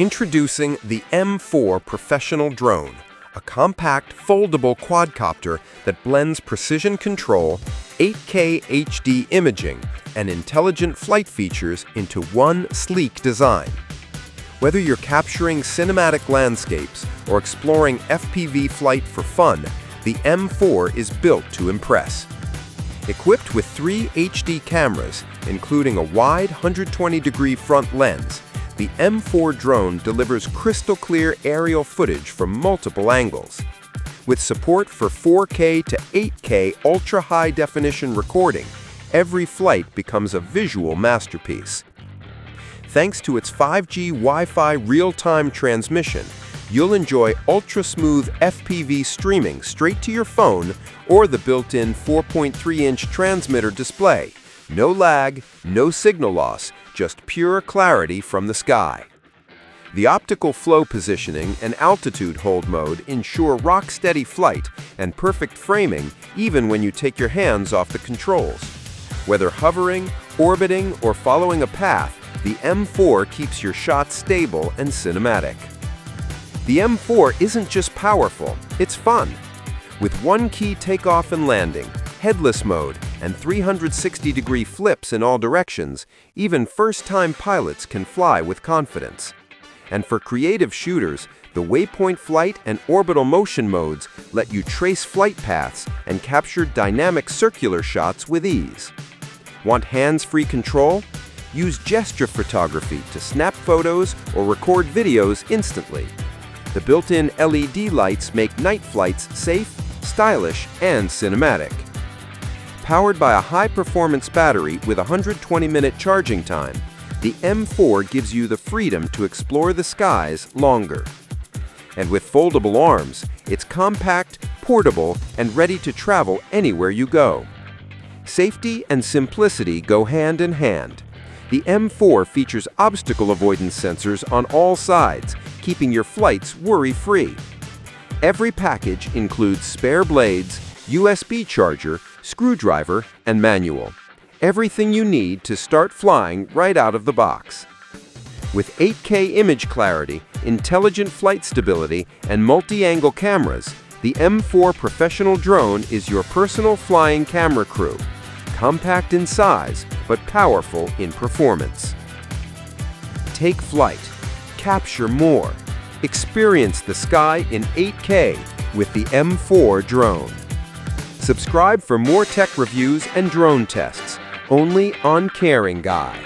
Introducing the M4 Professional Drone, a compact, foldable quadcopter that blends precision control, 8K HD imaging, and intelligent flight features into one sleek design. Whether you're capturing cinematic landscapes or exploring FPV flight for fun, the M4 is built to impress. Equipped with 3 HD cameras, including a wide 120-degree front lens, the M4 drone delivers crystal-clear aerial footage from multiple angles. With support for 4K to 8K ultra-high-definition recording, every flight becomes a visual masterpiece. Thanks to its 5G Wi-Fi real-time transmission, you'll enjoy ultra-smooth FPV streaming straight to your phone or the built-in 4.3-inch transmitter display. No lag, no signal loss, just pure clarity from the sky. The optical flow positioning and altitude hold mode ensure rock-steady flight and perfect framing even when you take your hands off the controls. Whether hovering, orbiting, or following a path, the M4 keeps your shot stable and cinematic. The M4 isn't just powerful, it's fun. With one-key takeoff and landing, headless mode, and 360-degree flips in all directions, even first-time pilots can fly with confidence. And for creative shooters, the Waypoint Flight and Orbital Motion modes let you trace flight paths and capture dynamic circular shots with ease. Want hands-free control? Use gesture photography to snap photos or record videos instantly. The built-in LED lights make night flights safe, stylish, and cinematic. Powered by a high-performance battery with a 120-minute charging time, the M4 gives you the freedom to explore the skies longer. And with foldable arms, it's compact, portable, and ready to travel anywhere you go. Safety and simplicity go hand in hand. The M4 features obstacle avoidance sensors on all sides, keeping your flights worry-free. Every package includes spare blades, USB charger, screwdriver, and manual. Everything you need to start flying right out of the box. With 8K image clarity, intelligent flight stability, and multi-angle cameras, the M4 Professional Drone is your personal flying camera crew. Compact in size, but powerful in performance. Take flight. Capture more. Experience the sky in 8K with the M4 drone. Subscribe for more tech reviews and drone tests, only on Caring Guy.